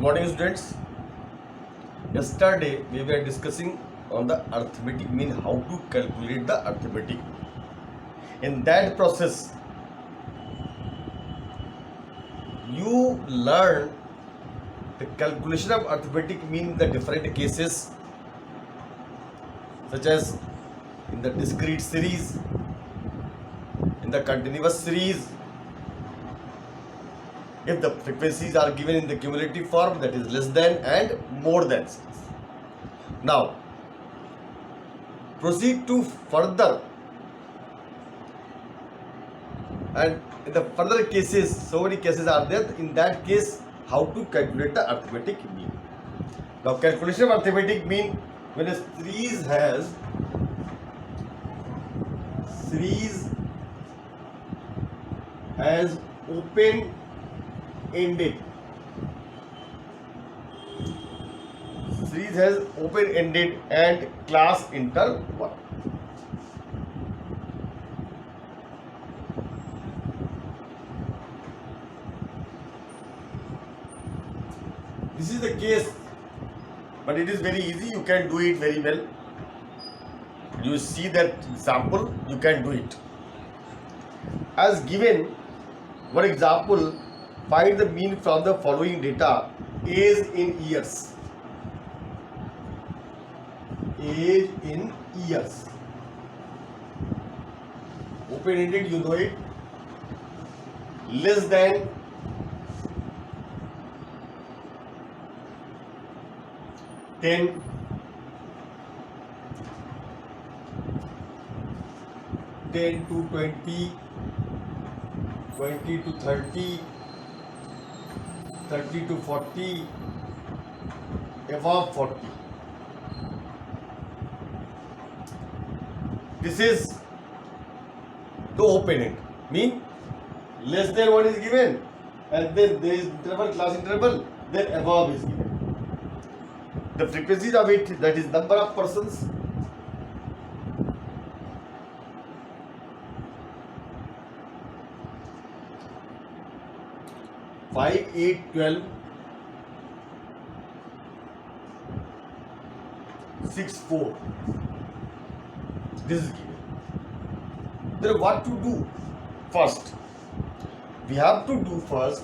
morning, students. Yesterday we were discussing on the arithmetic mean, how to calculate the arithmetic. In that process, you learn the calculation of arithmetic mean, the different cases, such as in the discrete series, in the continuous series. If the frequencies are given in the cumulative form, that is less than and more than 6. Now, proceed to further, and in the further cases, so many cases are there. In that case, how to calculate the arithmetic mean. Now, calculation of arithmetic mean, when a series has open-ended. Series has open-ended and class interval. This is the case, but it is very easy. You can do it very well. You see that example, you can do it. As given, one example, find the mean from the following data: age in years. Age in years. Open-ended, you know it. Less than 10. 10 to 20, 20 to 30, 30 to 40, above 40. This is the open end. Mean less than 1 is given, and then there is interval, class interval, then above is given. The frequencies of it, that is number of persons. Five, 8, 12, 6, 4. This is given. Then what to do first? We have to do first,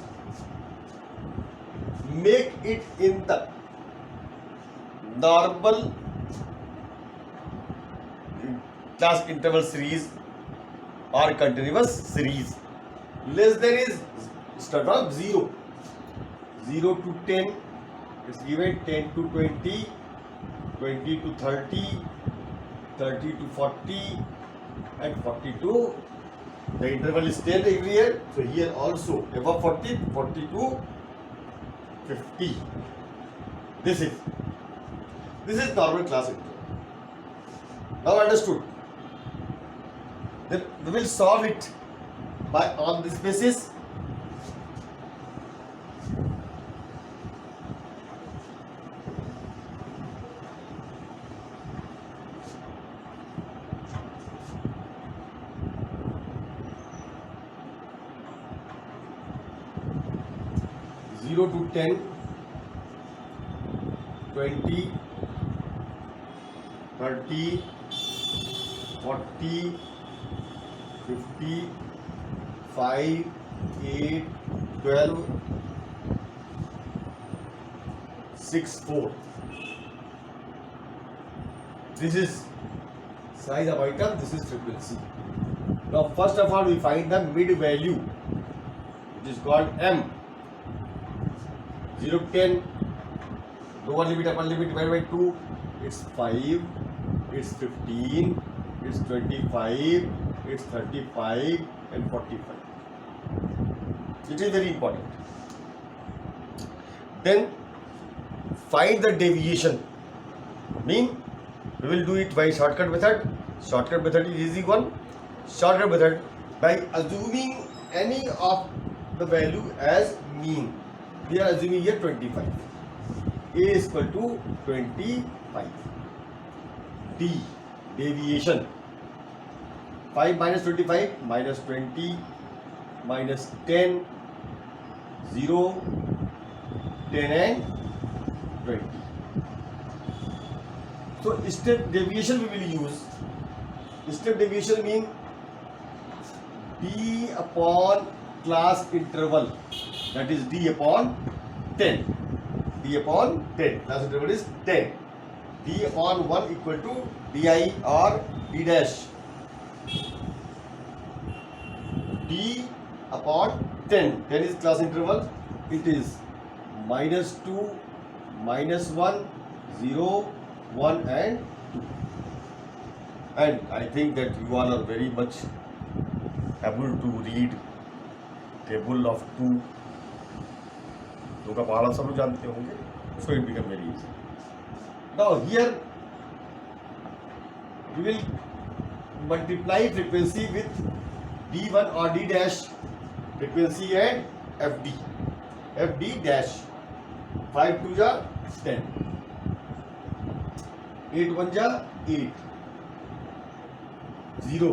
make it in the normal class interval series or continuous series. Less than is start from 0. 0 to 10, it's given 10 to 20, 20 to 30, 30 to 40, and 40 to, the interval is 10 every year. So here also above 40, 40 to 50. This is normal class interval. Now understood. Then we will solve it by on this basis. Zero to 10, 20, 30, 40, 50, 5, 8, 12, 6, 4. This is size of item, this is frequency. Now first of all, we find the mid value, which is called M. 0 to 10, lower limit, upper limit divided by 2, it's 5, it's 15, it's 25, it's 35 and 45. It is very important. Then find the deviation. Mean, we will do it by shortcut method. Shortcut method is easy one. Shortcut method, by assuming any of the value as mean. We are assuming here 25. A is equal to 25. D, deviation. 5 minus 25 minus 20 minus 10, 0, 10 and 20. So step deviation we will use. Step deviation means d upon class interval, that is d upon 10. D upon 10. Class interval is 10. D upon 1 equal to di or d dash. D upon 10. 10 is class interval. It is -2, -1, 0, 1 and 2. And I think that you all are very much able to read table of 2. दो का पहाड़ा सब लोग जानते होंगे. So it become very easy. Now here we will multiply frequency with D1 or D dash frequency and FD. FD dash. 5 2 ja 10. 8 1 ja 8. 0.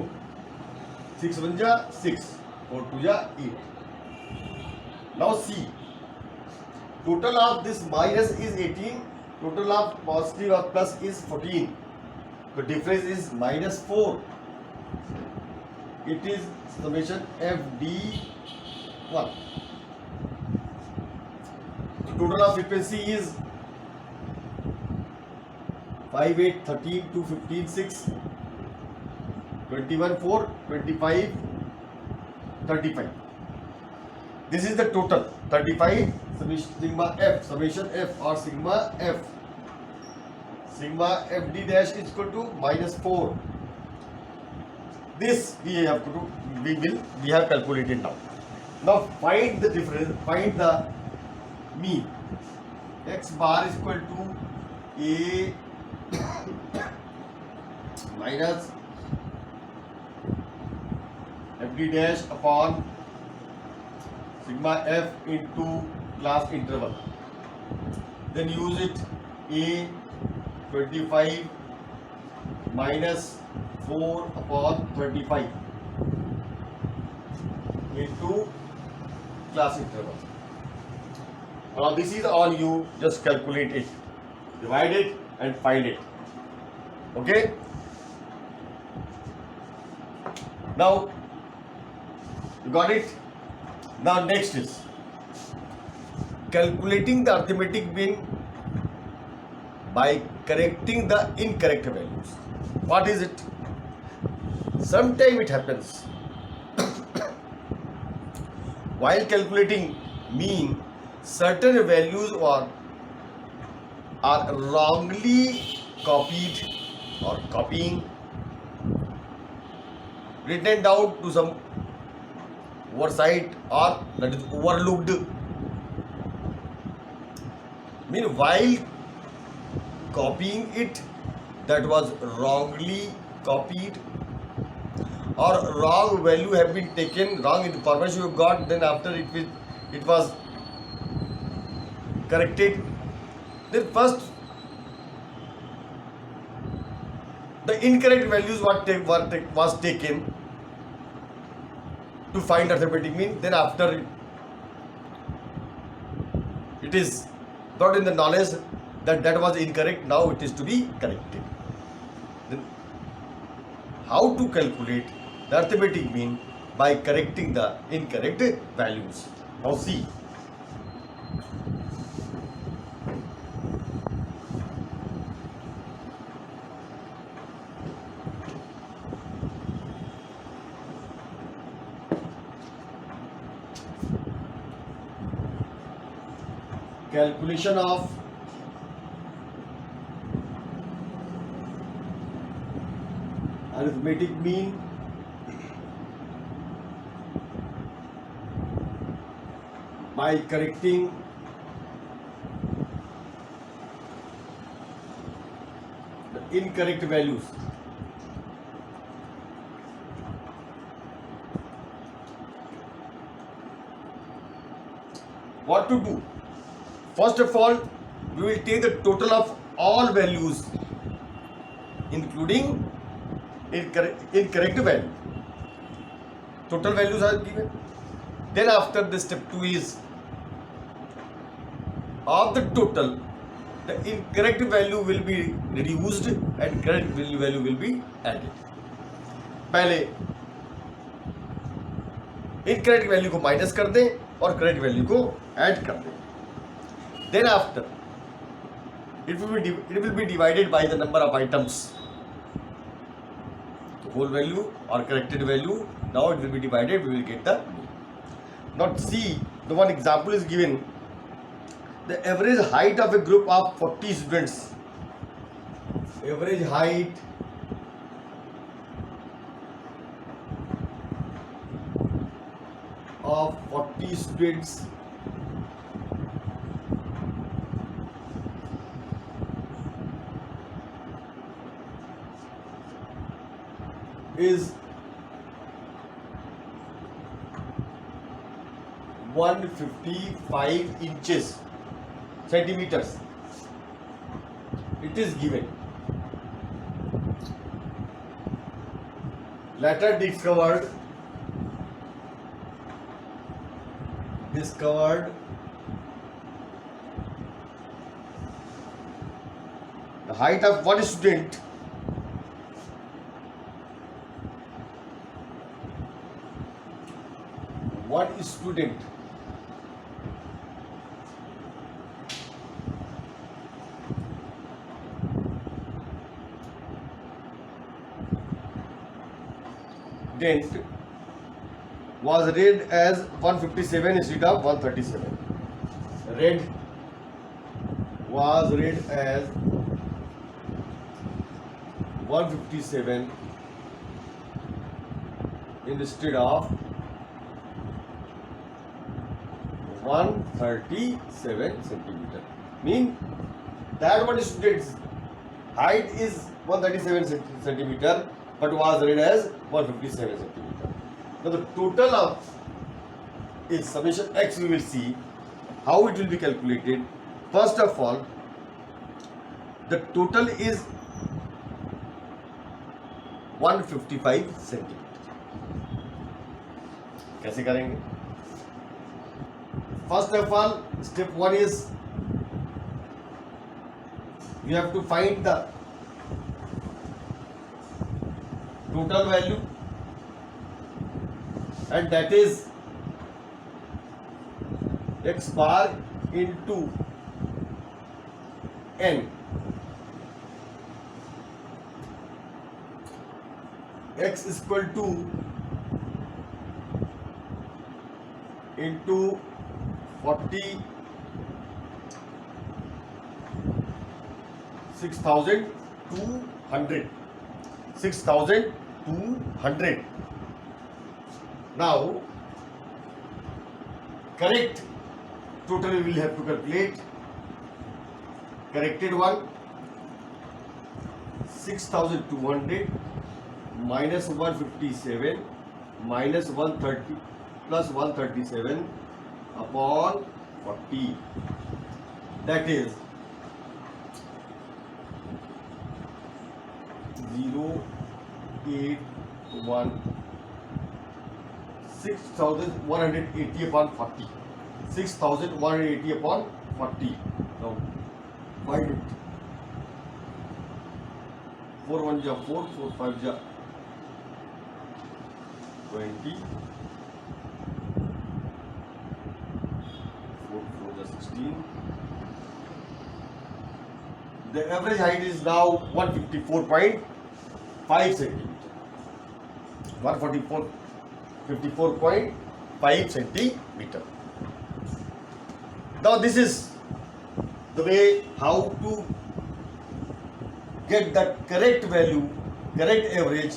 6 1 ja 6. 4 2 ja 8. Now see. Total of this minus is 18. Total of positive or plus is 14. The difference is -4. It is summation FD1. The total of frequency is 5 8 13 2 15 6 21 4 25 35. This is the total 35 sigma f, summation f or sigma f. Sigma fd dash is equal to -4. This we have to do, we have calculated now. Now find the difference, find the mean. X bar is equal to a minus fd dash upon sigma f into class interval. Then use it a 25 minus 4 upon 35 into class interval. Now this is on you, just calculate it, divide it and find it. Okay? Now you got it? Now next is calculating the arithmetic mean by correcting the incorrect values. What is it? Sometimes it happens while calculating mean, certain values are wrongly copied or copying, written down to some oversight or that is overlooked. Mean while copying it, that was wrongly copied or wrong value have been taken, wrong information you got, then after it was corrected. Then first the incorrect values was taken to find arithmetic mean. Then after it is got in the knowledge that was incorrect, now it is to be corrected. Then how to calculate the arithmetic mean by correcting the incorrect values? Now see. Calculation of arithmetic mean by correcting the incorrect values. What to do? First of all, we will take the total of all values, including incorrect value. Total values are given. Then after the step 2 is of the total, the incorrect value will be reduced and correct value will be added. पहले incorrect value को minus कर दें और correct value को add कर दें. Then after it will be divided by the number of items. The whole value or corrected value, now it will be divided, we will get the mean. Now see, the one example is given. The average height of a group of 40 students. Average height of 40 students is 155 inches centimeters. It is given. Later discovered the height of one student dent was read as 157 instead of 137. Red was read as 157 instead of 137 centimeter. Mean that one student's height is 137 centimeter, but was read as 157 centimeter. Now the total of is summation x. We will see how it will be calculated. First of all, the total is 155 centimeter. कैसे करेंगे? First of all, step 1 is you have to find the total value, and that is x bar into n. X is equal to into 40 6,200. 6,200. Now correct total we will have to calculate. Corrected one 6,200 minus 157 minus 130 plus 137 upon 40, that is 081 6,180 upon 40. 6,180 upon 40. Now divide it. 4 1 ja 4, 4 5 ja 20, 4 4 ja 16. The average height is now 154.5 centimeter. 54.5 centimeter. Now this is the way how to get the correct value, correct average,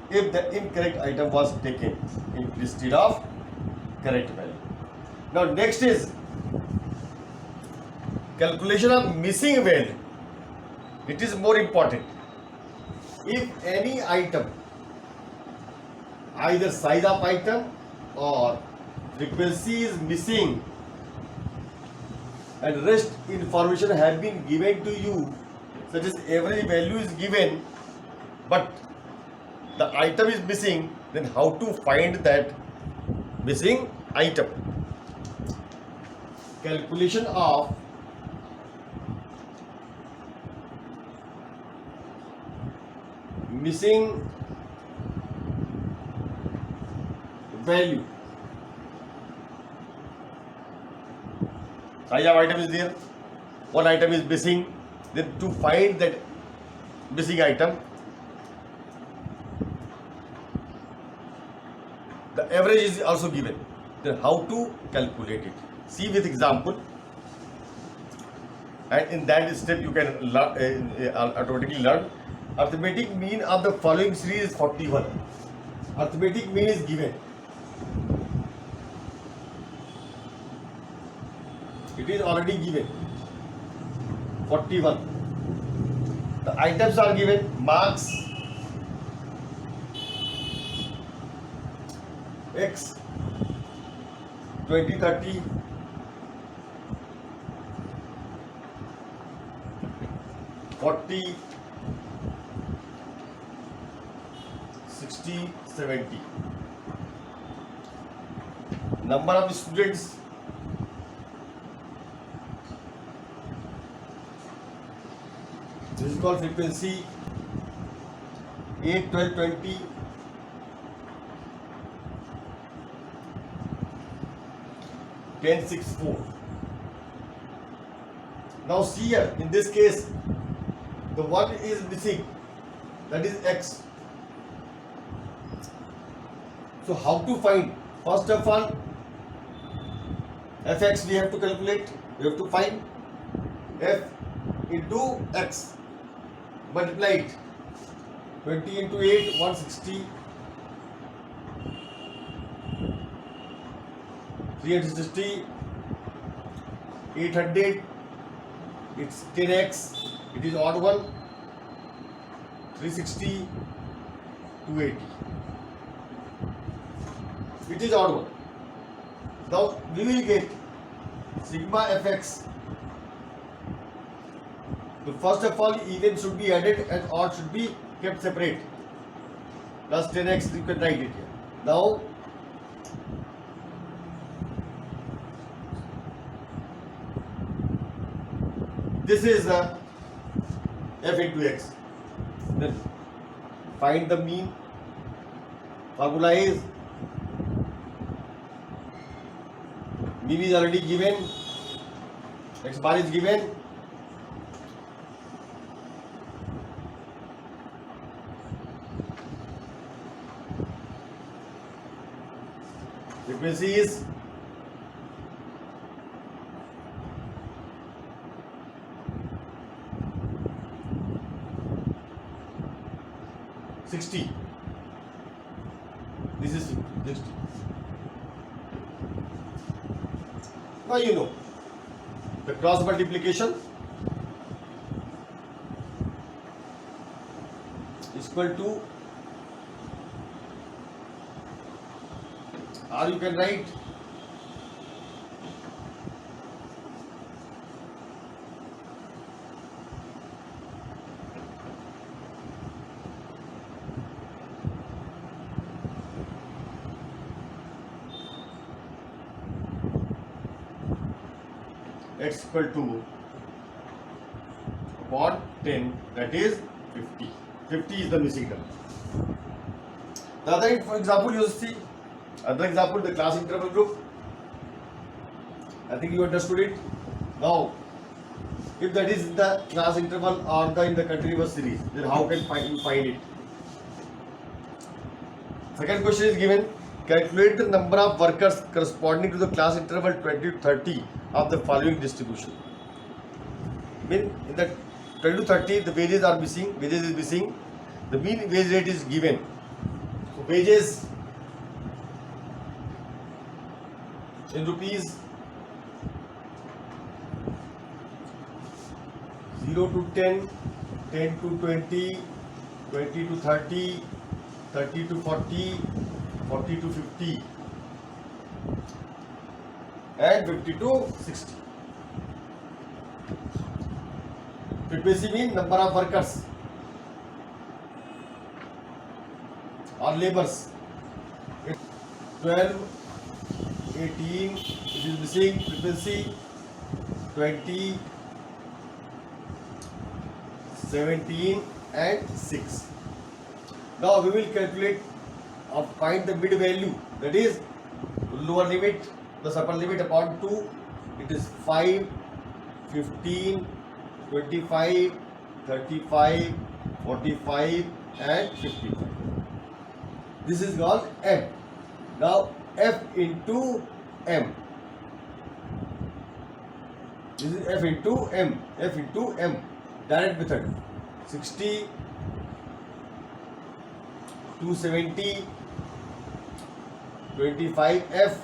if the incorrect item was taken instead of correct value. Now next is calculation of missing value. It is more important. If any item, either size of item or frequency is missing and rest information have been given to you, such as average value is given but the item is missing, then how to find that missing item? Calculation of missing value. I have item is there, one item is missing, then to find that missing item, the average is also given. Then how to calculate it? See with example, and in that step you can automatically learn. Arithmetic mean of the following series is 41. Arithmetic mean is given. It is already given 41. The items are given, marks X 20, 30, 40, 60, 70. Number of students, this is called frequency, 8, 12, 20, 10, 6, 4. Now see here, in this case, the one is missing, that is X. So how to find? First of all, Fx we have to calculate, we have to find F into X, multiply it, 20 into 8, 160, 360, 800, it's 10x, it is odd one, 360, 280. It is odd one. Now we will get sigma fx. So first of all, even should be added and odd should be kept separate. Plus 10x, you can write it here. Now this is the f into x. Then find the mean. Formula is mean is already given, x bar is given, frequency is 60. This is 60. Now you know the cross multiplication is equal to, or you can write x equal to upon 10, that is 50. 50 is the missing number. The other, for example, you see other example, the class interval group. I think you understood it. Now, if that is the class interval or the in the continuous series, then how can you find it? Second question is given. Calculate the number of workers corresponding to the class interval 20 to 30 of the following distribution. Mean in the 20 to 30, the wages are missing. Wages is missing. The mean wage rate is given. So wages in rupees, 0 to 10, 10 to 20, 20 to 30, 30 to 40, 40 to 50, and 50 to 60. Frequency means number of workers or laborers. 12, 18, it is missing. Frequency 20, 17 and 6. Now we will calculate or find the mid value, that is lower limit plus upper limit upon 2. It is 5, 15, 25, 35, 45 and 55. This is called M. Now F into M. This is F into M. F into M. Direct method. 60, 270, 25F,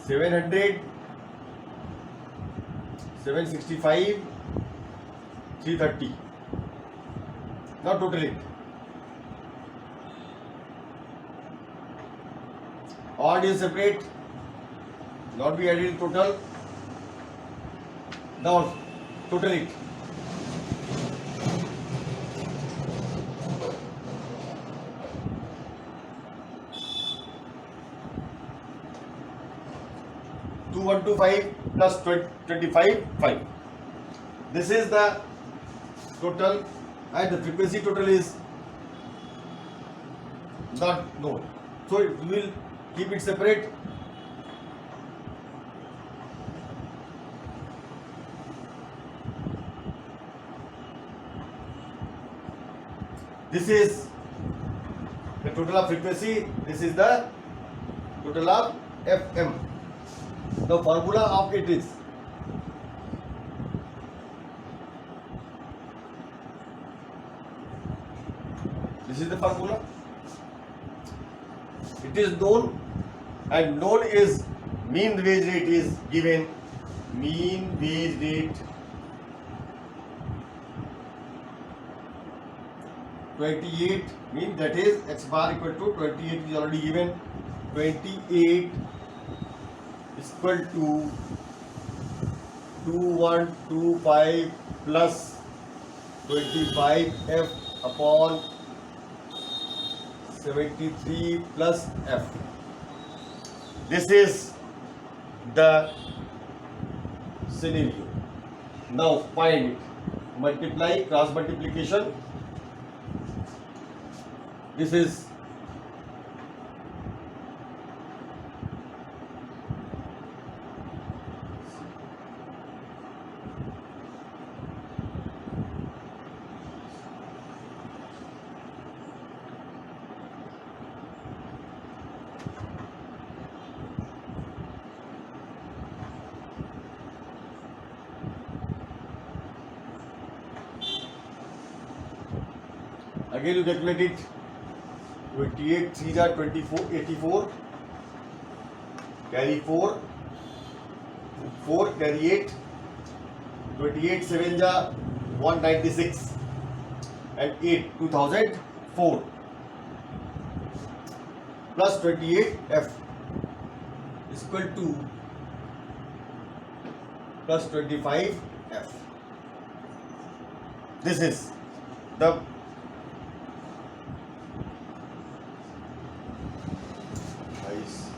700, 765, 330. Now total it. Odd is separate, not be added in total. Now total it. Two 125 plus 25 5. This is the total, and the frequency total is not known. So we will keep it separate. This is the total of frequency. This is the total of FM. The formula of it is this is the formula. It is known, and known is mean wage rate is given. Mean wage rate 28, mean that is x bar equal to 28 is already given. 28 is equal to 2125 plus 25F upon 73 plus F. This is the scenario. Now find it. Multiply, cross multiplication. This is again you calculate it. 28 3 are 24, 84, carry 4, 4 carry 8, 28 7 are 196 and 8 2004 plus 28 F is equal to plus 25 F. This is the nice.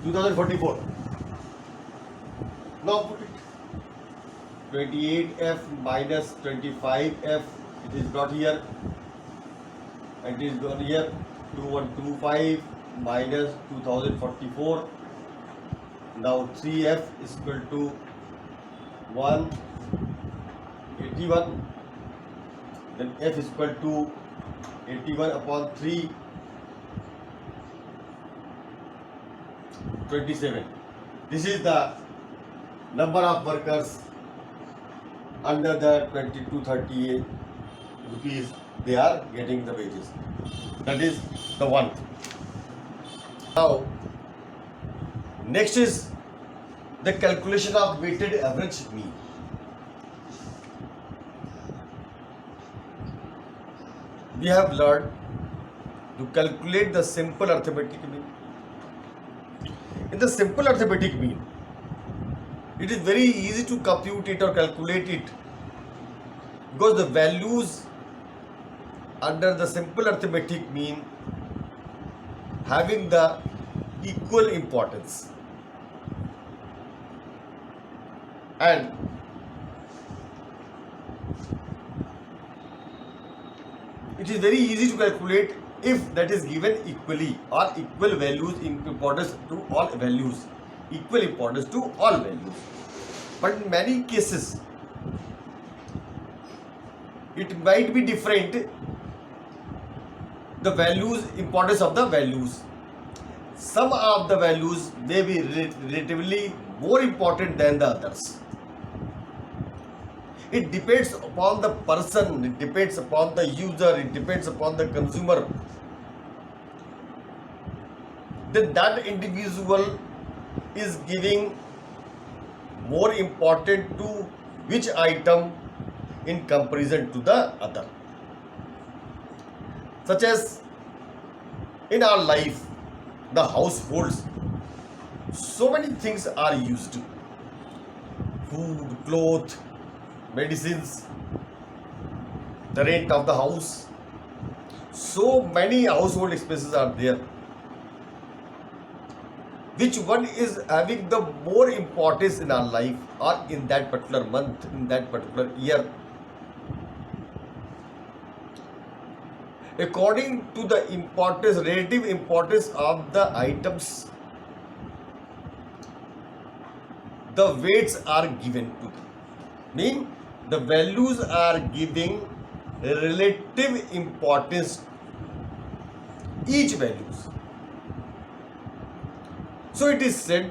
$2044. Now put it. 28F minus 25F. It is brought here. And it is gone here. 2125 minus 2044. Now 3F is equal to 181. Then F is equal to 81 upon 3. 27. This is the number of workers under the 2238 rupees they are getting the wages. That is the one. Now next is the calculation of weighted average mean. We have learned to calculate the simple arithmetic mean. In the simple arithmetic mean, it is very easy to compute it or calculate it because the values under the simple arithmetic mean having the equal importance. and it is very easy to calculate if that is given equally or equal values in importance to all values, equal importance to all values. But in many cases it might be different, the values, importance of the values. Some of the values may be relatively more important than the others. It depends upon the person, it depends upon the user, it depends upon the consumer. Then that individual is giving more important to which item in comparison to the other. Such as in our life, the households, so many things are used: food, clothes, medicines, the rent of the house. So many household expenses are there. Which one is having the more importance in our life or in that particular month, in that particular year? According to the importance, relative importance of the items, the weights are given to them. Mean the values are giving relative importance each values. So it is said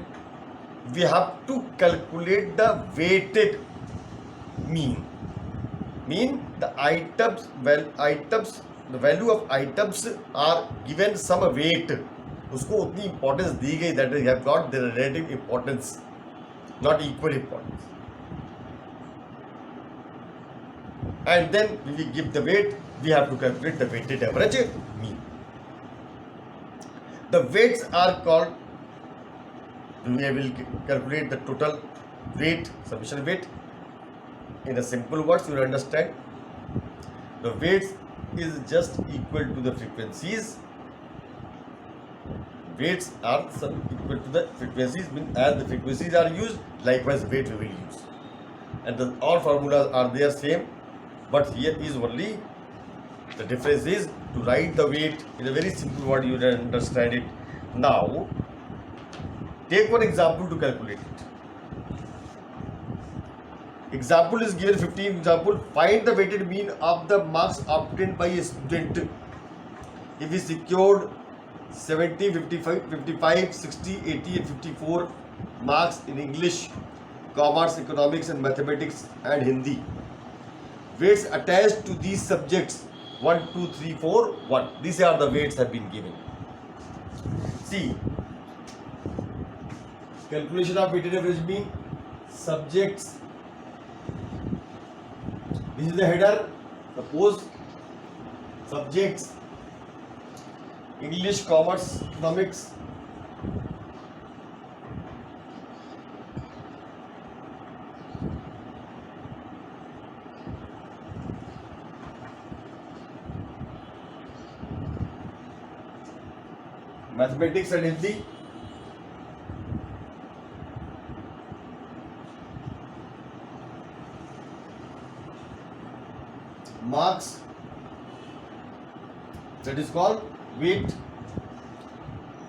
we have to calculate the weighted mean. Mean the items, the value of items are given some weight. उसको उतनी importance दी गई that they have got the relative importance, not equal importance. And then when we give the weight, we have to calculate the weighted average mean. The weights are called, we will calculate the total weight, summation weight. In a simple words, you will understand. The weights is just equal to the frequencies. Weights are equal to the frequencies, means as the frequencies are used, likewise weight we will use. And all formulas are there same, but here is only the difference is to write the weight in a very simple word, you will understand it. Now, take one example to calculate it. Example is given 15 example. Find the weighted mean of the marks obtained by a student if he secured 70, 55, 60, 80 and 54 marks in English, Commerce, Economics and Mathematics and Hindi. Weights attached to these subjects 1, 2, 3, 4, 1. These are the weights have been given. See, calculation of weighted average mean, subjects. This is the header. Suppose subjects English, Commerce, Economics, Mathematics and Hindi. Marks, that is called weight.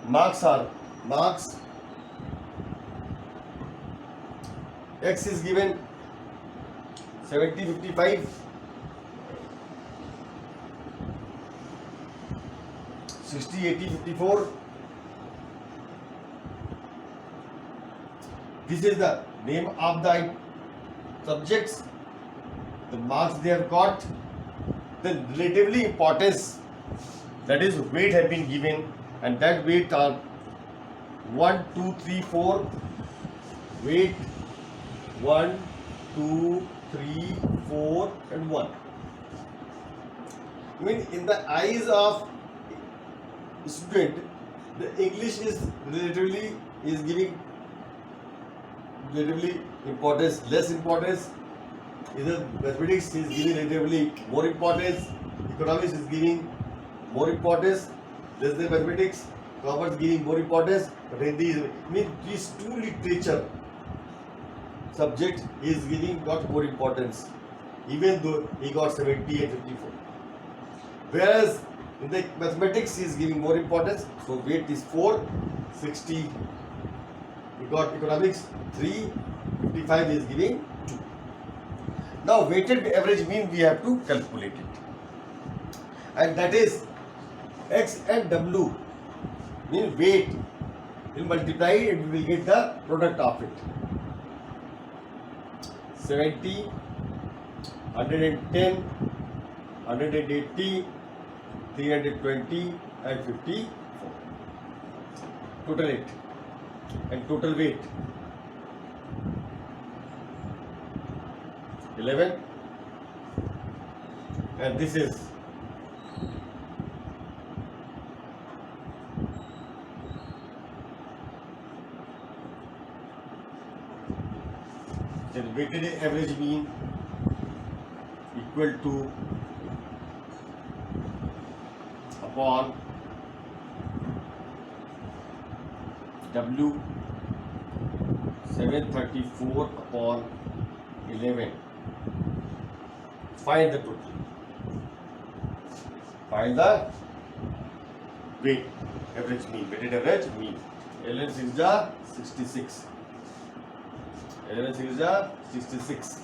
Marks are marks. X is given 70, 55, 60, 80, 54. This is the name of the subjects, the marks they have got, the relatively importance, that is weight have been given, and that weight are 1, 2, 3, 4. Weight 1, 2, 3, 4 and 1. I mean, in the eyes of student, the English is relatively giving relatively importance, less importance. Either mathematics is giving relatively more importance, economics is giving more importance, less than mathematics, commerce giving more importance, but Hindi is, I mean, these two literature subject he is giving got more importance, even though he got 70 and 54. Whereas in the mathematics he is giving more importance, so weight is 4, 60. We got economics 3, 55 is giving 2. Now weighted average mean we have to calculate it, and that is x and w mean weight. We'll multiply it and we will get the product of it. 70, 110, 180, 320 and 54. Total it and total weight 11, and this is the weighted average mean equal to upon W 734 upon 11. Find the total. Find the weight average mean, weighted average mean. 11 6 is 66. 11 6 is 66.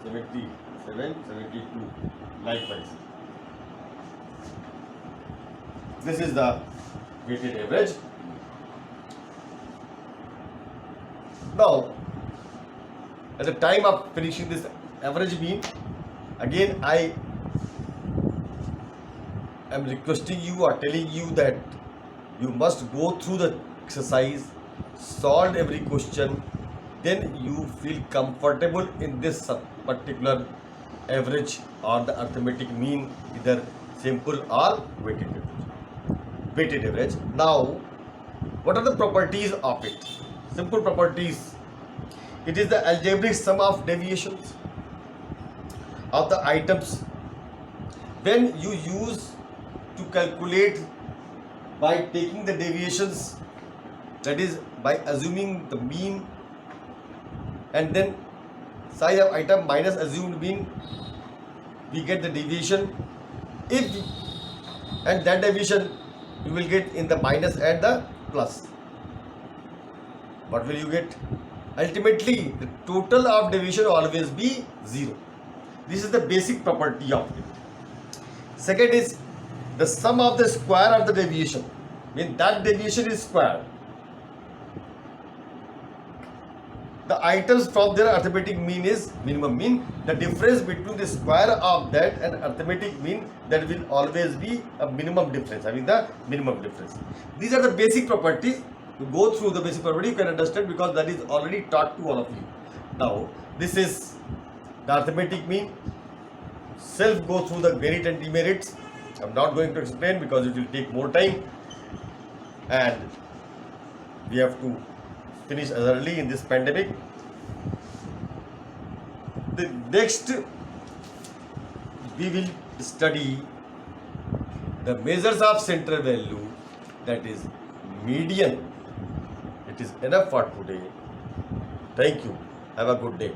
77, 72. Likewise. This is the weighted average. Now, at the time of finishing this average mean, again I am requesting you or telling you that you must go through the exercise, solve every question, then you feel comfortable in this particular average or the arithmetic mean, either simple or weighted average. Weighted average. Now, what are the properties of it? Simple properties. It is the algebraic sum of deviations of the items. When you use to calculate by taking the deviations, that is by assuming the mean and then size of item minus assumed mean, we get the deviation. If and that deviation you will get in the minus and the plus. What will you get? Ultimately, the total of deviation will always be 0. This is the basic property of it. Second is the sum of the square of the deviation. When that deviation is squared, the items from their arithmetic mean is minimum mean. The difference between the square of that and arithmetic mean, that will always be a minimum difference, having the minimum difference. These are the basic properties. To go through the basic property, you can understand because that is already taught to all of you. Now, this is the arithmetic mean. Self go through the merit and demerits. I am not going to explain because it will take more time, and we have to finish as early in this pandemic. The next we will study the measures of central value, that is median. It is enough for today. Thank you. Have a good day.